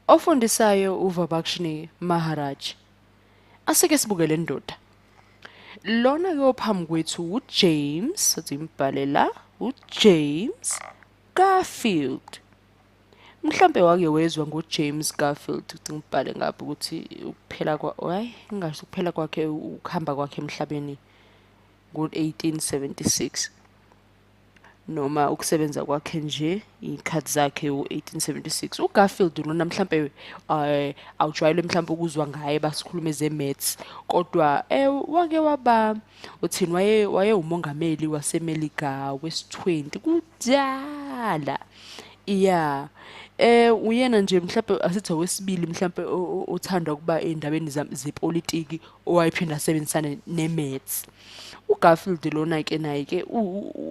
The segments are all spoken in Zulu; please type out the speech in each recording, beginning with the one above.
Ofundisayo uVabakshini Maharaj. Asike sibuke le ndoda. Lona ke ophambi kwethu uJames, sithi imbhale la, uJames Garfield. Mhlambe wake wezwa ngoJames Garfield ukuthi ngibhale ngapha ukuthi ukuphela ngingasho ukuphela kwakhe ukuhamba kwakhe emhlabeni ngo-1876 noma ukusebenza kwakhe nje ikhathi zakhe u-1876. uGarfield lona mhlambe awujwayele mhlambe ukuzwa ngaye basikhulume ze-maths kodwa wake waba uthini waye umongameli waseMelika wesi-20 kudala. Yeah. Uyena nje mhlambe asithi owesibili mhlambe othanda ukuba endabeni zepolitiki owayephinda asebenzisane ne-maths. uGarfield lona ke naye ke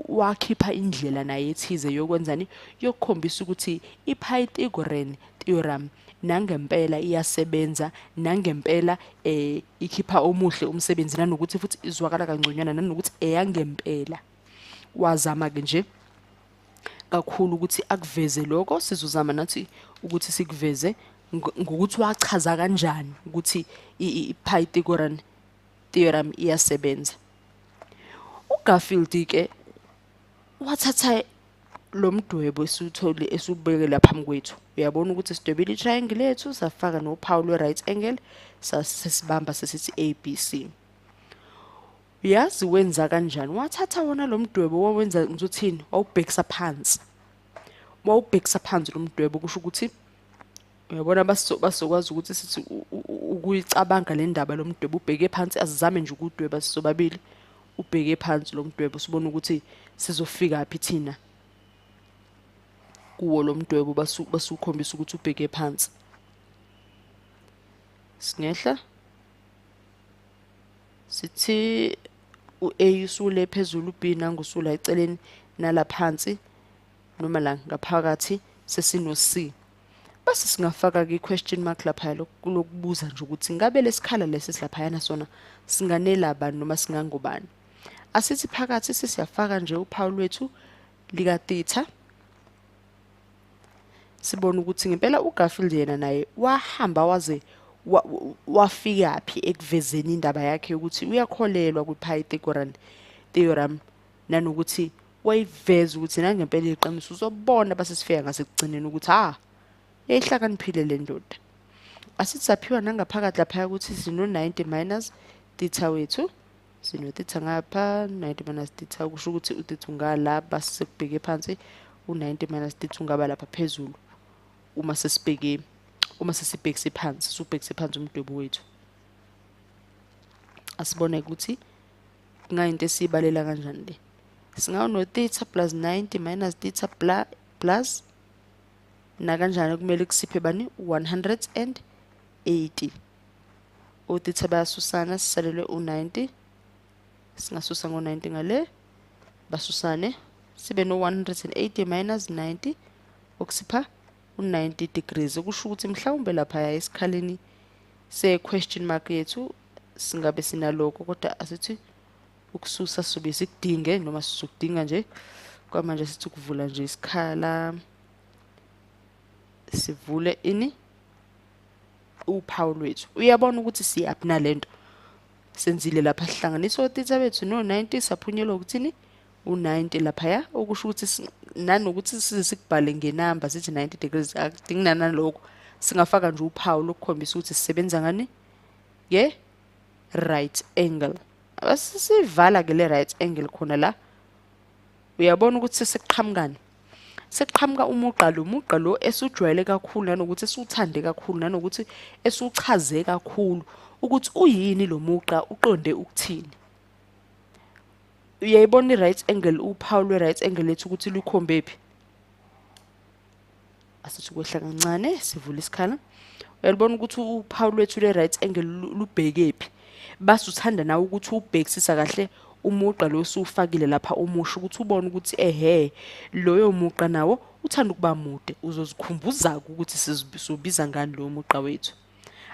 wakhipha indlela naye ethize yokwenzani yokukhombisa ukuthi iPythagorean theorem nangempela iyasebenza nangempela ikhipha omuhle umsebenzi nanokuthi futhi izwakala kangconywana nanokuthi eyangempela. Wazama ke nje kakhulu ukuthi akuveze lokho sizozama nathi ukuthi sikuveze ngokuthi wachaza kanjani ukuthi iPythagorean theorem iyasebenza. uGarfield ke wathatha lo mdwebo esithole esubeke lapha phambi kwethu. Uyabona ukuthi sidwebile itriangle lethu safaka nophawu lwe-right angle sasibamba sesithi ABC. Uyazi wenza kanjani? Wathatha wona lo mdwebo wawenza ngizothini wawubhekisa phansi. Wawubhekisa phansi lo mdwebo kusho ukuthi uyabona basokwazi ukuthi sithi ukuyicabanga le ndaba lo mdwebo ubheke phansi asizame nje ukudweba sisobabili. Ubheke phansi lo mdwebo sibone ukuthi sizofika phi thina kuwo lo mdwebo basukhombisa ukuthi ubheke phansi. Singehla sithi uA usule phezulu uB nangusula eceleni nala phansi noma la ngaphakathi sesino C. Base singafaka ke question mark lapha lokubuza nje ukuthi ngabe lesikhala lesi silapha yana sona singanela bani noma singangobani. Asithi phakathi sesiyafaka nje uphawu lwethu lika theta. Sibona ukuthi ngempela uGarfield yena naye wahamba waze wafika phi ekuvezeni indaba yakhe ukuthi uyakholelwa kwiPythagorean theorem nanokuthi wayiveza ukuthi nangempela iqiniso uzobona basesifika ngasekugcineni ukuthi ehlakaniphile le ndoda. Asithi saphiwa nangaphakathi lapha ukuthi sino 90 minus theta wethu. Sino theta ngapha 90 minus theta kusho ukuthi utheta ungala basekubheke phansi u90 minus theta ungaba lapha phezulu. Uma sesibhekise phansi subhekise phansi umdwebo wethu. Asibone ukuthi kungayinto esibalela kanjani le. Singawo theta plus 90 minus theta plus na kanjani kumele kusiphe bani 180. Utheta bayasusana sisalele u90. Singasusa ngo90 ngale basusane sibe no 180 minus 90 okusipha u90 degrees. Kusho ukuthi mhlawumbe lapha esikhaleni se question mark yethu singabe sinaloko kodwa asithi ukususa sobe sikudinge noma sizokudinga nje kwamanje sithi ukuvula nje isikhala sivule ini uphawu lwethu. Uyabona ukuthi siyaphi nalento senzile lapha sihlanganisa otheta bethu no90 saphunyelwa ukuthini u90 lapha okusho ukuthi nanokuthi size sikubhale ngenamba sithi 90 degrees akudingi naloko singafaka nje uphawu lokukhombisa ukuthi sisebenza ngani right angle. Abasisivala ke le right angle khona la. Uyabona ukuthi sesiqhamukani sekuqhamuka umugqa lo esujwayele kakhulu nanokuthi esuthande kakhulu nanokuthi esuchaze kakhulu ukuthi uyini lo mugqa uqonde ukuthini. Uyayibona i-right angle uphawu lwe-right angle lethu ukuthi lukhombe phi. Asithi kwehla kancane sivula isikhala. Uyalibona ukuthi uphawu lwethu lwe-right angle lubheke phi. Basuthanda nawe ukuthi ubhekisisa kahle umugqa lo usufakile lapha omusho ukuthi ubone ukuthi loyo mugqa nawo uthanda ukuba mude uzozikhumbuza ukuthi sizobiza ngani lo mugqa wethu.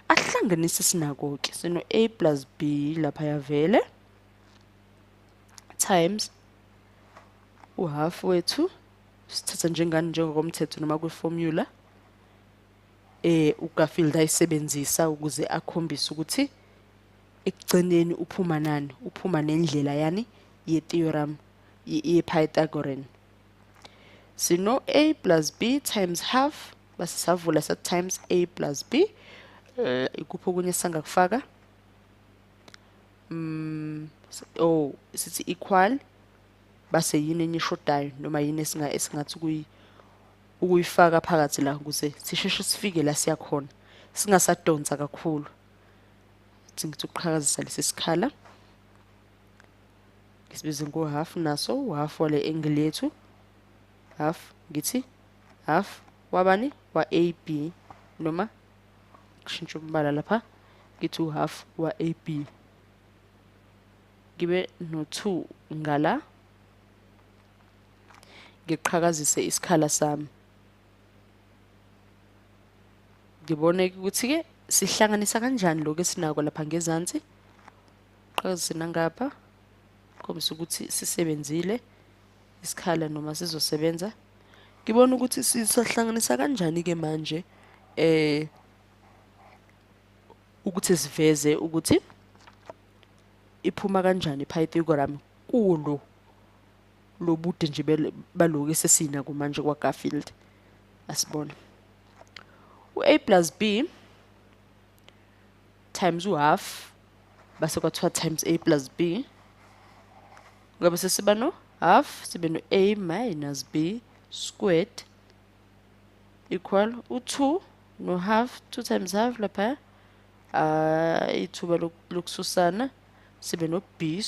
Ahlanganise sinako ke sino A plus B lapha yavele times uhalf wethu sithatha njengani njengokomthetho noma kwiformula uGarfield ayisebenzisa ukuze akhombise ukuthi ekugcineni uphuma nani, uphuma nendlela yani ye-theorem ye-Pythagorean. Sino a plus b times half, base savula sa times a plus b. Ikuphi okunye sangakufaka? Sithi equal, base yini enyishodayo noma yini esingathi ukuyifaka phakathi la ukuze sisheshe sifike la siya khona, singasadonsa kakhulu. Ngithi ukuqhakazisa lesi sikhala ngisibize ngo half, naso half wale angle yethu, half ngithi half wabani wa AB, noma kushintsha umbala lapha ngithi half wa AB, ngibe no 2 ngala, ngiqhakazise isikhala sami. Ngibone ukuthi ke sihlanganisa kanjani lokho esinako lapha ngezansi. Qhakazise nangapha khombisa ukuthi sisebenzile isikhala noma sizosebenza. Ngibona ukuthi sisahlanganisa kanjani ke manje ukuthi siveze ukuthi iphuma kanjani iPythagorean kulo lobude nje baloko esesinako manje kwaGarfield. Asibone u-a plus b times u-half, base kwathiwa times a plus b, ngabe sesiba no half, sibe no a minus b squared equal u2 no half, 2 times half lapha ithuba lokususana, sibe no b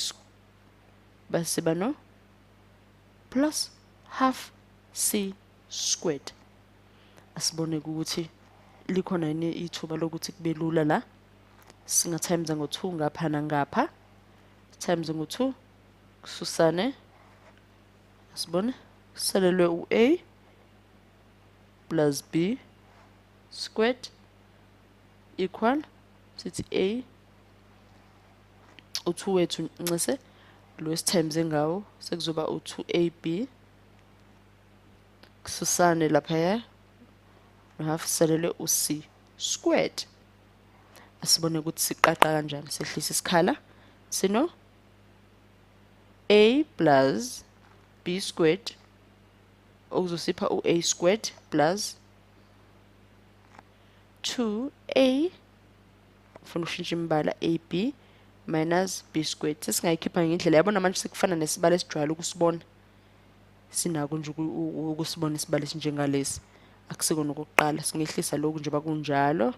base siba no plus half c squared. Asibone ukuthi likhona yini ithuba lokuthi kube lula la, singa times ngo2 ngapha nangapha, times ngo2 kususane. Asibone kusalelwe u-a plus b squared equal, sithi a u2 wethu ncise lo times ngawo sekuzoba u2ab kususane lapha no half salele u-c squared. Asibone ukuthi siqaqa kanjani, sehlisa isikhala sino a plus b squared okuzosipha u-a squared plus 2a, ufuna ushintsha imbala, ab minus b squared. Sesingayikhipha ngendlela, yabona manje sekufana nesibalo esijwayele ukusibona, sinako nje ukusibona isibalo esinjengalesi, akusikona okokuqala. Singehlisa lokhu nje bakunjalo,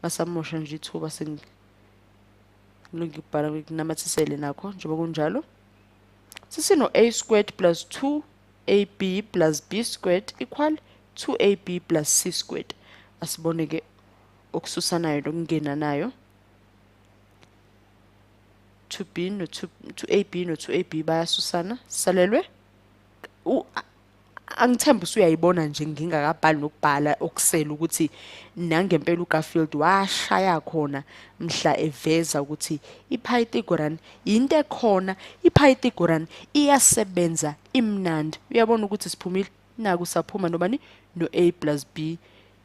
ngasamosha nje ithuba ngikubhala ngikunamathisele nakho njengoba kunjalo. Sisino a squared plus 2ab plus b squared equal 2ab plus c squared. Asibone ke okususanayo nokungenanayo, 2ab no 2ab bayasusana, salelwe angithemba usuyayibona nje ngingakabhali nokubhala okusela ukuthi nangempela uGarfield washaya khona mhla eveza ukuthi iPythagorean into ekhona, iPythagorean iyasebenza, imnandi. Uyabona ukuthi siphumile naku saphuma nobani no a plus b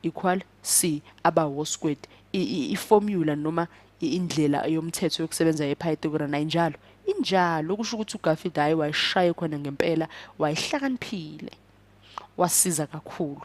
equal c aba squared. I-formula noma indlela yomthetho yokusebenza yePythagorean ayinjalo, injalo. Kusho ukuthi uGarfield hayi wayishaya khona ngempela, wayihlakaniphile, wasiza kakhulu.